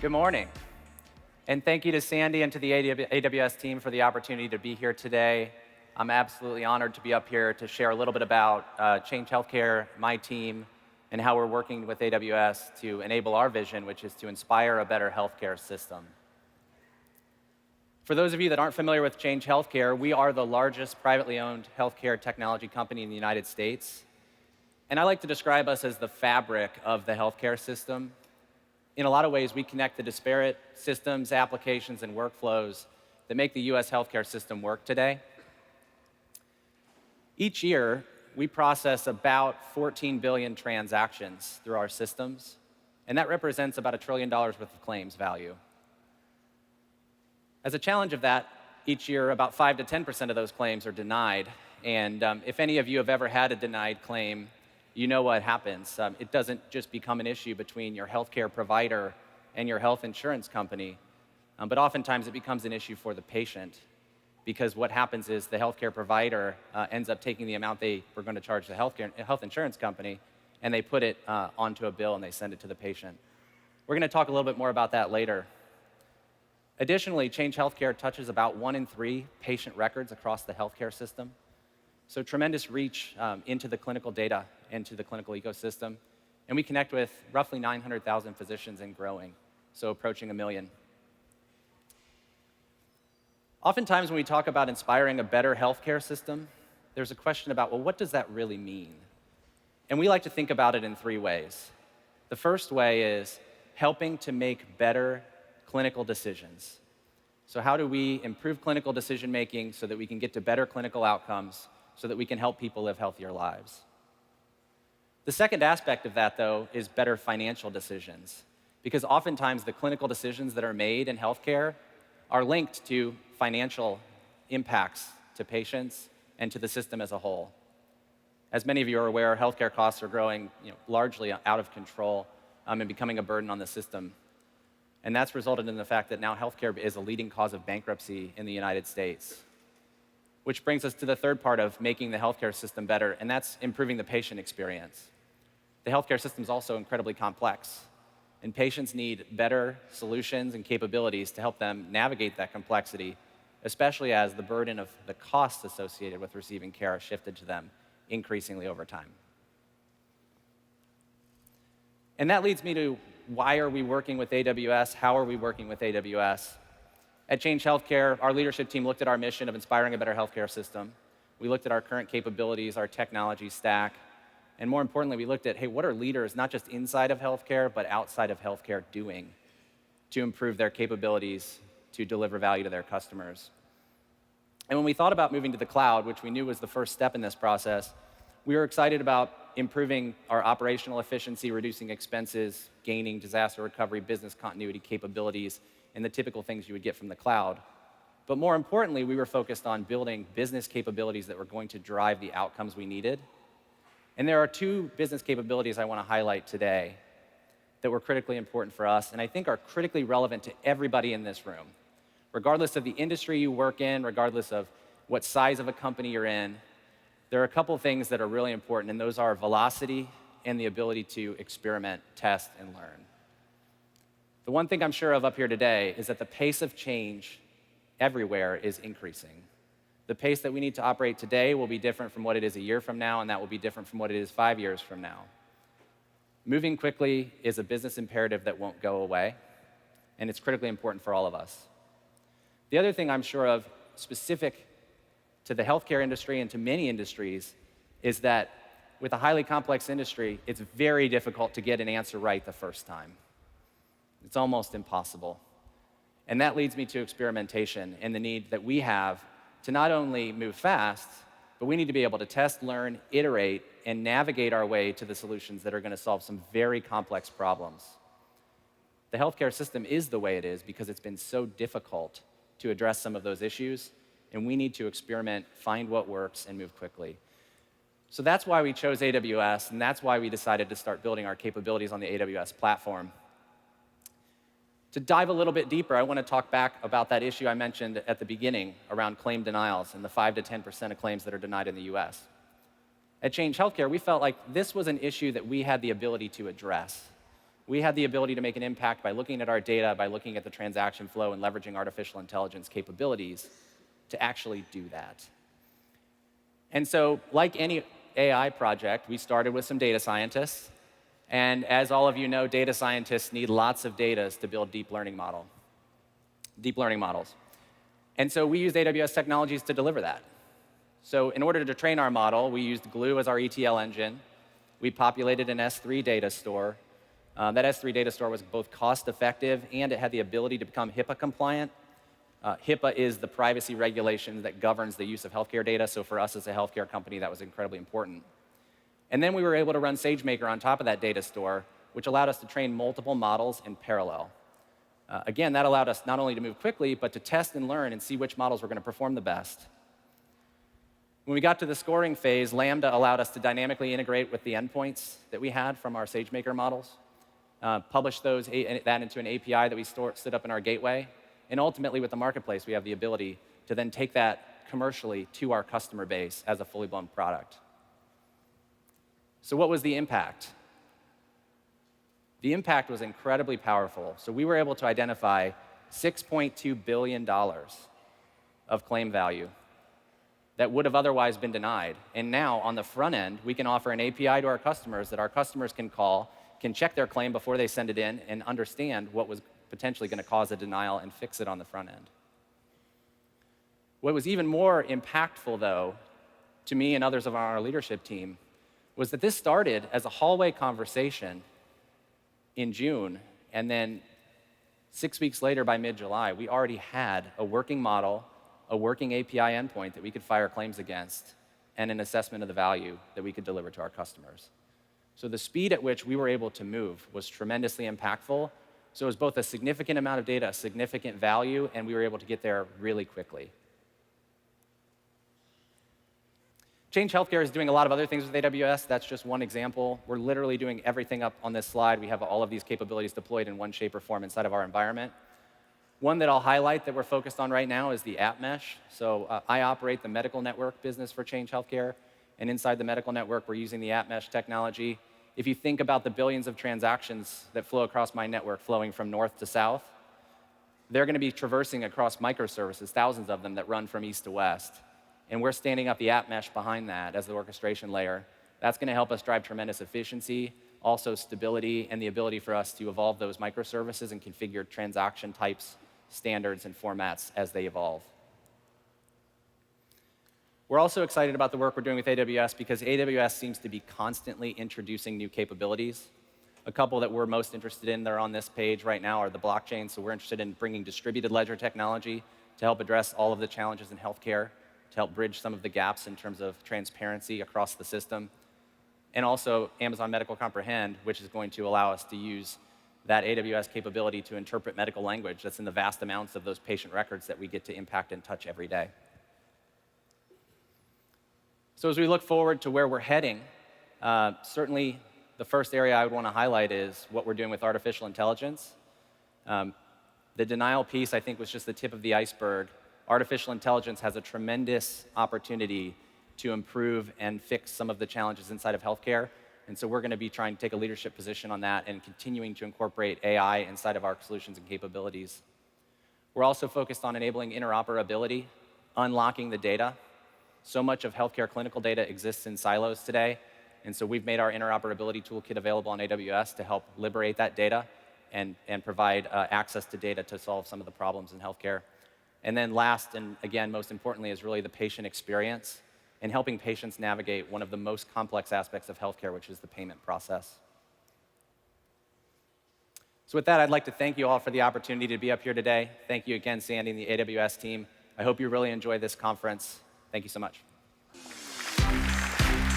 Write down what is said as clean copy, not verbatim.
Good morning. And thank you to Sandy and to the AWS team for the opportunity to be here today. I'm absolutely honored to be up here to share a little bit about Change Healthcare, my team, and how we're working with AWS to enable our vision, which is to inspire a better healthcare system. For those of you that aren't familiar with Change Healthcare, we are the largest privately owned healthcare technology company in the United States. And I like to describe us as the fabric of the healthcare system. In a lot of ways, we connect the disparate systems, applications, and workflows that make the US healthcare system work today. Each year, we process about 14 billion transactions through our systems, and that represents about $1 trillion worth of claims value. As a challenge of that, each year, about 5 to 10% of those claims are denied. And if any of you have ever had a denied claim, you know what happens. It doesn't just become an issue between your healthcare provider and your health insurance company, but oftentimes it becomes an issue for the patient, because what happens is the healthcare provider ends up taking the amount they were going to charge the health insurance company, and they put it onto a bill and they send it to the patient. We're going to talk a little bit more about that later. Additionally, Change Healthcare touches about 1 in 3 patient records across the healthcare system. So tremendous reach into the clinical data, into the clinical ecosystem. And we connect with roughly 900,000 physicians and growing, so approaching 1 million. Oftentimes when we talk about inspiring a better healthcare system, there's a question about, well, what does that really mean? And we like to think about it in 3 ways. The first way is helping to make better clinical decisions. So how do we improve clinical decision making so that we can get to better clinical outcomes, so that we can help people live healthier lives? The second aspect of that, though, is better financial decisions, because oftentimes the clinical decisions that are made in healthcare are linked to financial impacts to patients and to the system as a whole. As many of you are aware, healthcare costs are growing largely out of control and becoming a burden on the system. And that's resulted in the fact that now healthcare is a leading cause of bankruptcy in the United States. Which brings us to the third part of making the healthcare system better, and that's improving the patient experience. The healthcare system is also incredibly complex, and patients need better solutions and capabilities to help them navigate that complexity, especially as the burden of the costs associated with receiving care are shifted to them increasingly over time. And that leads me to, why are we working with AWS? How are we working with AWS? At Change Healthcare, our leadership team looked at our mission of inspiring a better healthcare system. We looked at our current capabilities, our technology stack, and more importantly, we looked at, hey, what are leaders, not just inside of healthcare, but outside of healthcare, doing to improve their capabilities to deliver value to their customers? And when we thought about moving to the cloud, which we knew was the first step in this process, we were excited about improving our operational efficiency, reducing expenses, gaining disaster recovery, business continuity capabilities, and the typical things you would get from the cloud. But more importantly, we were focused on building business capabilities that were going to drive the outcomes we needed. And there are 2 business capabilities I want to highlight today that were critically important for us, and I think are critically relevant to everybody in this room. Regardless of the industry you work in, regardless of what size of a company you're in, there are a couple things that are really important, and those are velocity and the ability to experiment, test, and learn. The one thing I'm sure of up here today is that the pace of change everywhere is increasing. The pace that we need to operate today will be different from what it is a year from now, and that will be different from what it is 5 years from now. Moving quickly is a business imperative that won't go away, and it's critically important for all of us. The other thing I'm sure of, specific to the healthcare industry and to many industries, is that with a highly complex industry, it's very difficult to get an answer right the first time. It's almost impossible. And that leads me to experimentation and the need that we have to not only move fast, but we need to be able to test, learn, iterate, and navigate our way to the solutions that are going to solve some very complex problems. The healthcare system is the way it is because it's been so difficult to address some of those issues, and we need to experiment, find what works, and move quickly. So that's why we chose AWS, and that's why we decided to start building our capabilities on the AWS platform. To dive a little bit deeper, I want to talk back about that issue I mentioned at the beginning around claim denials and the 5 to 10% of claims that are denied in the US. At Change Healthcare, we felt like this was an issue that we had the ability to address. we had the ability to make an impact by looking at our data, by looking at the transaction flow and leveraging artificial intelligence capabilities to actually do that. And so, like any AI project, we started with some data scientists. And as all of you know, data scientists need lots of data to build deep learning models. And so we used AWS technologies to deliver that. So in order to train our model, we used Glue as our ETL engine. We populated an S3 data store. That S3 data store was both cost-effective and it had the ability to become HIPAA compliant. HIPAA is the privacy regulation that governs the use of healthcare data. So for us as a healthcare company, that was incredibly important. And then we were able to run SageMaker on top of that data store, which allowed us to train multiple models in parallel. Again, that allowed us not only to move quickly, but to test and learn and see which models were going to perform the best. When we got to the scoring phase, Lambda allowed us to dynamically integrate with the endpoints that we had from our SageMaker models, publish that into an API that we stood up in our gateway, and ultimately with the marketplace, we have the ability to then take that commercially to our customer base as a fully blown product. So what was the impact? The impact was incredibly powerful. So we were able to identify $6.2 billion of claim value that would have otherwise been denied. And now, on the front end, we can offer an API to our customers that our customers can call, can check their claim before they send it in, and understand what was potentially going to cause a denial and fix it on the front end. What was even more impactful, though, to me and others of our leadership team, was that this started as a hallway conversation in June, and then 6 weeks later, by mid-July, we already had a working model, a working API endpoint that we could fire claims against, and an assessment of the value that we could deliver to our customers. So the speed at which we were able to move was tremendously impactful. So it was both a significant amount of data, a significant value, and we were able to get there really quickly. Change Healthcare is doing a lot of other things with AWS. That's just one example. We're literally doing everything up on this slide. We have all of these capabilities deployed in one shape or form inside of our environment. One that I'll highlight that we're focused on right now is the app mesh. So I operate the medical network business for Change Healthcare. And inside the medical network, we're using the app mesh technology. If you think about the billions of transactions that flow across my network flowing from north to south, they're going to be traversing across microservices, thousands of them that run from east to west. And we're standing up the app mesh behind that as the orchestration layer. That's going to help us drive tremendous efficiency, also stability, and the ability for us to evolve those microservices and configure transaction types, standards, and formats as they evolve. We're also excited about the work we're doing with AWS because AWS seems to be constantly introducing new capabilities. A couple that we're most interested in that are on this page right now are the blockchain. So we're interested in bringing distributed ledger technology to help address all of the challenges in healthcare, to help bridge some of the gaps in terms of transparency across the system. And also Amazon Medical Comprehend, which is going to allow us to use that AWS capability to interpret medical language that's in the vast amounts of those patient records that we get to impact and touch every day. So as we look forward to where we're heading, certainly the first area I would want to highlight is what we're doing with artificial intelligence. The denial piece, I think, was just the tip of the iceberg. Artificial intelligence has a tremendous opportunity to improve and fix some of the challenges inside of healthcare. And so we're going to be trying to take a leadership position on that and continuing to incorporate AI inside of our solutions and capabilities. We're also focused on enabling interoperability, unlocking the data. So much of healthcare clinical data exists in silos today. And so we've made our interoperability toolkit available on AWS to help liberate that data and provide access to data to solve some of the problems in healthcare. And then last, and again, most importantly, is really the patient experience and helping patients navigate one of the most complex aspects of healthcare, which is the payment process. So with that, I'd like to thank you all for the opportunity to be up here today. Thank you again, Sandy and the AWS team. I hope you really enjoy this conference. Thank you so much.